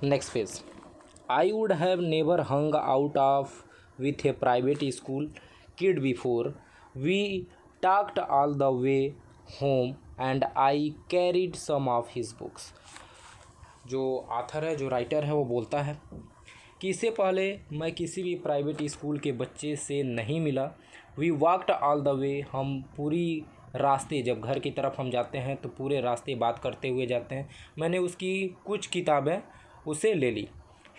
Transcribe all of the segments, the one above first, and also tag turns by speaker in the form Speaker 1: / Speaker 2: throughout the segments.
Speaker 1: Next page. I would have never hung out of with a private school kid before. We talked all the way home and I carried some of his books. जो author है, जो writer है, वो बोलता है कि इससे पहले मैं किसी भी प्राइवेट स्कूल के बच्चे से नहीं मिला। We walked all the way, हम पूरी रास्ते, जब घर की तरफ हम जाते हैं तो पूरे रास्ते बात करते हुए जाते हैं। मैंने उसकी कुछ किताबें उसे ले ली।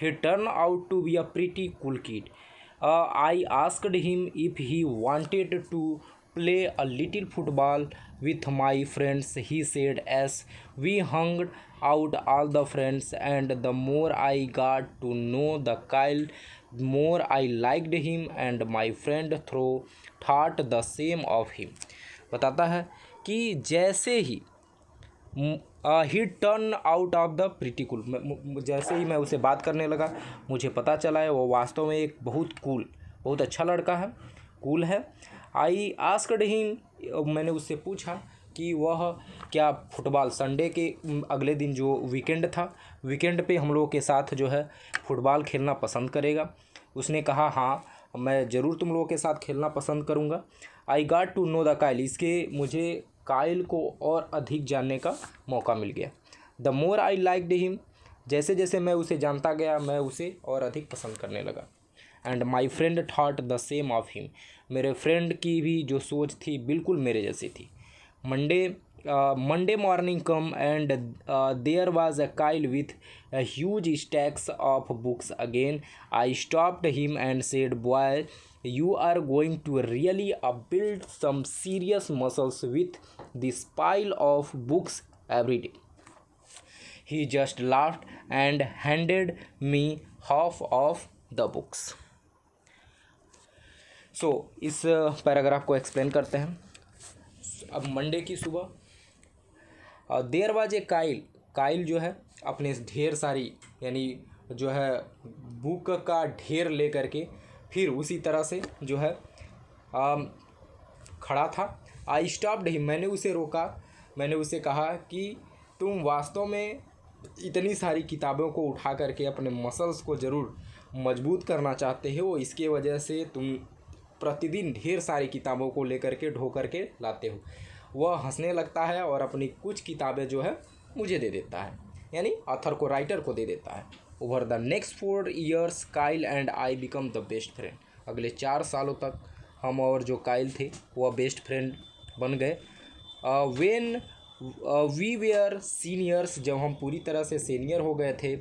Speaker 1: He turn out to be a pretty cool kid. I asked him if he wanted to play a little football with my friends. He said yes. We hung out all the friends, and the more I got to know the Kyle, more I liked him, and my friend thought the same of him. बताता है कि जैसे ही he turn out of the pretty cool, जैसे ही मैं उसे बात करने लगा मुझे पता चला है वो वास्तव में एक बहुत अच्छा लड़का है, कूल है। आई आस्क्ड हिम, मैंने उससे पूछा कि वह क्या फुटबॉल संडे के अगले दिन जो वीकेंड था, वीकेंड पे हम लोगों के साथ जो है फुटबॉल खेलना पसंद करेगा। उसने कहा हाँ, मैं ज़रूर तुम लोगों के साथ खेलना पसंद करूँगा। I got to know the Kyle, इसके मुझे काइल को और अधिक जानने का मौका मिल गया। The more I liked him, जैसे जैसे मैं उसे जानता गया मैं उसे और अधिक पसंद करने लगा। And my friend thought the same of him, मेरे फ्रेंड की भी जो सोच थी बिल्कुल मेरे जैसी थी। Monday morning come and there was a Kyle with huge stacks of books again. I stopped him and said, boy you are going to really build some serious muscles with this pile of books every day. He just laughed and handed me half of the books. इस paragraph को explain करते हैं। अब Monday की सुबह there was a Kyle जो है अपने ढेर सारी यानी जो है बुक का ढेर ले करके फिर उसी तरह से जो है खड़ा था। आई स्टॉप्ड हिम, मैंने उसे रोका, मैंने उसे कहा कि तुम वास्तव में इतनी सारी किताबों को उठा करके अपने मसल्स को ज़रूर मजबूत करना चाहते हो, इसके वजह से तुम प्रतिदिन ढेर सारी किताबों को लेकर के ढो करके लाते हो। वह हंसने लगता है और अपनी कुछ किताबें जो है मुझे दे देता है, यानी ऑथर को, राइटर को दे देता है। Over the next 4 years Kyle and I become the best friend. अगले 4 सालों तक हम और जो काइल थे वह बेस्ट फ्रेंड बन गए। व्हेन वी वेयर सीनियर्स, जब हम पूरी तरह से सीनियर हो गए थे,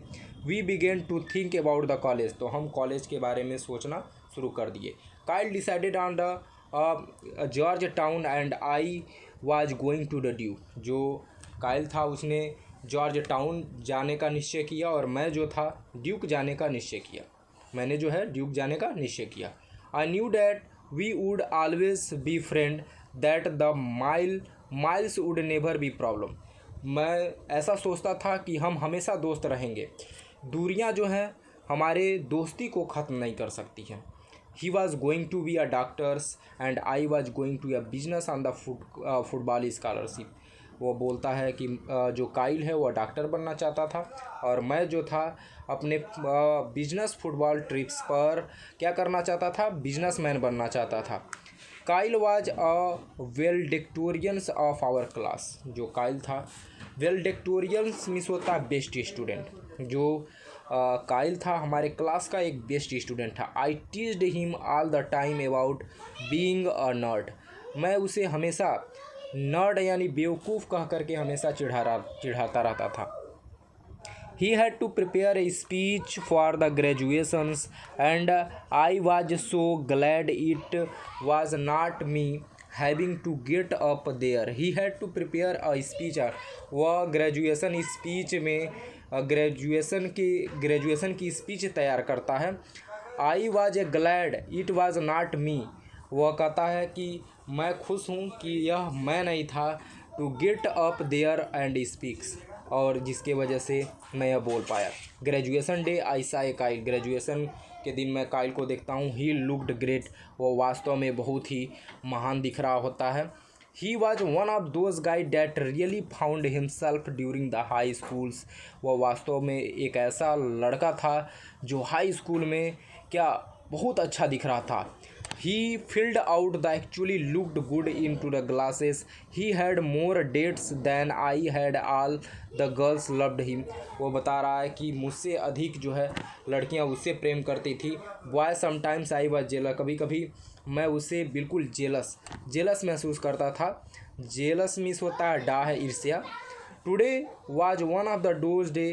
Speaker 1: we begin to think about the college, तो हम कॉलेज के बारे में सोचना शुरू कर दिए। Kyle decided on the Georgetown and I was going to the Duke. जो काइल था उसने जॉर्ज टाउन जाने का निश्चय किया और मैं जो था ड्यूक जाने का निश्चय किया। मैंने जो है ड्यूक जाने का निश्चय किया। I knew that we would always be friend, that the miles would never be problem. मैं ऐसा सोचता था कि हम हमेशा दोस्त रहेंगे, दूरियां जो हैं हमारे दोस्ती को ख़त्म नहीं कर सकती हैं। He was going to be a doctors and I was going to a business on the football scholarship. वो बोलता है कि जो काइल है वह डॉक्टर बनना चाहता था और मैं जो था अपने बिजनेस फुटबॉल ट्रिप्स पर क्या करना चाहता था, बिजनेसमैन बनना चाहता था। Kyle was a valedictorians of our class. जो काइल था, वेलडिक्टोरियंस मीन्स होता है बेस्ट स्टूडेंट। जो काइल था हमारे क्लास का एक बेस्ट स्टूडेंट था। I teased him all the time about being a nerd. मैं उसे हमेशा नर्ड यानी बेवकूफ़ कह करके हमेशा चिढ़ाता रहता था। He had to prepare a speech for the graduations and I was so glad it was not me having to get up there. He had to prepare a speech. वह ग्रेजुएशन स्पीच में graduation की speech तैयार करता है। I was glad it was not me. वह कहता है कि मैं खुश हूँ कि यह मैं नहीं था, to get up there and speaks, और जिसके वजह से मैं यह बोल पाया। ग्रेजुएशन डे आई सा ए काइल, ग्रेजुएशन के दिन मैं काइल को देखता हूँ। ही लुक्ड ग्रेट, वो वास्तव में बहुत ही महान दिख रहा होता है। He was one of those guys that really found himself during the high schools. वह वास्तव में एक ऐसा लड़का था जो हाई स्कूल में क्या बहुत अच्छा दिख रहा था. He filled out the actually looked good into the glasses. He had more dates than I had. All the girls loved him. वो बता रहा है कि मुझसे अधिक जो है लड़कियां उससे प्रेम करती थी. Why sometimes I was jealous. कभी कभी मैं उसे बिल्कुल जेलस महसूस करता था. जेलस मीन्स होता है डा है ईर्ष्या. Today was one of the dose day.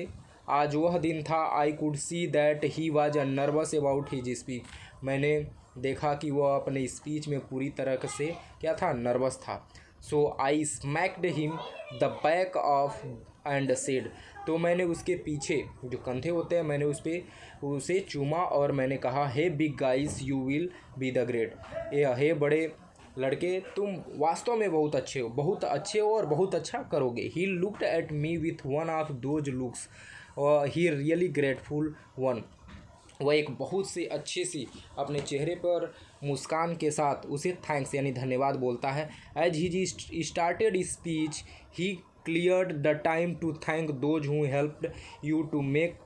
Speaker 1: आज वह दिन था. I could see that he was nervous about his speech. मैंने देखा कि वह अपने स्पीच में पूरी तरह से क्या था, नर्वस था. So I smacked him the back of and said. तो मैंने उसके पीछे जो कंधे होते हैं मैंने उसे चूमा और मैंने कहा, hey big guys you will be the great. Hey बड़े लड़के तुम वास्तव में बहुत अच्छे हो और बहुत अच्छा करोगे. He looked at me with one of those looks. He really grateful one. वह एक बहुत सी अच्छी सी अपने चेहरे पर मुस्कान के साथ उसे थैंक्स यानी धन्यवाद बोलता है. As he started speech he cleared the time to thank those who helped you to make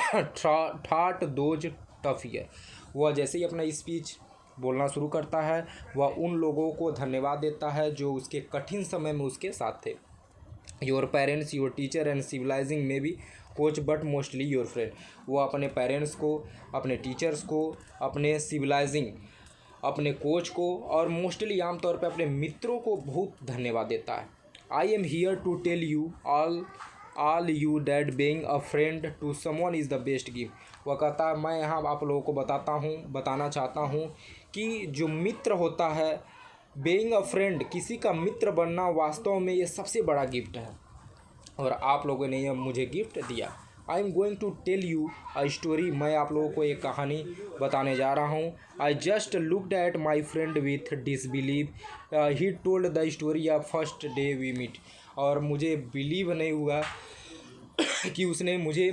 Speaker 1: thought those tough year. वह जैसे ही अपना स्पीच बोलना शुरू करता है वह उन लोगों को धन्यवाद देता है जो उसके कठिन समय में उसके साथ थे. Your parents, your teacher and civilising may be coach but mostly your friend. वो अपने पेरेंट्स को, अपने टीचर्स को, अपने सिविलाइजिंग, अपने कोच को और मोस्टली आमतौर पे अपने मित्रों को बहुत धन्यवाद देता है. I am here to tell you all you that being a friend to someone is the best gift. वह कहता है मैं यहाँ आप लोगों को बताना चाहता हूँ कि जो मित्र होता है, बीइंग अ फ्रेंड, किसी का मित्र बनना वास्तव में ये सबसे बड़ा गिफ्ट है और आप लोगों ने ये मुझे गिफ्ट दिया. I am going to tell you a story. मैं आप लोगों को एक कहानी बताने जा रहा हूँ. I just looked at my friend with disbelieve. He told the story of first day we meet. और मुझे बिलीव नहीं हुआ कि उसने मुझे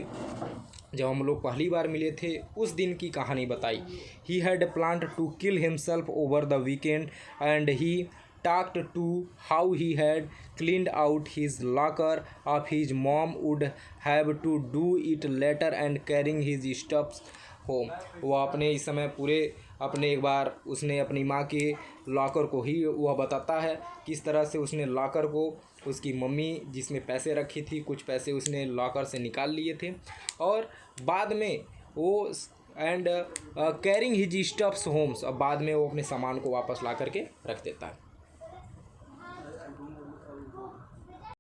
Speaker 1: जब हम लोग पहली बार मिले थे उस दिन की कहानी बताई. He had planned to kill himself over the weekend and he talked to how he had cleaned out his locker of his mom would have to do it later and carrying his stuffs home. वो अपने इस समय पूरे अपने एक बार उसने अपनी माँ के लॉकर को ही वह बताता है किस तरह से उसने लॉकर को उसकी मम्मी जिसमें पैसे रखी थी कुछ पैसे उसने लॉकर से निकाल लिए थे और बाद में वो and carrying his stuffs homes. अब बाद में वो अपने सामान को वापस ला करके रख देता है.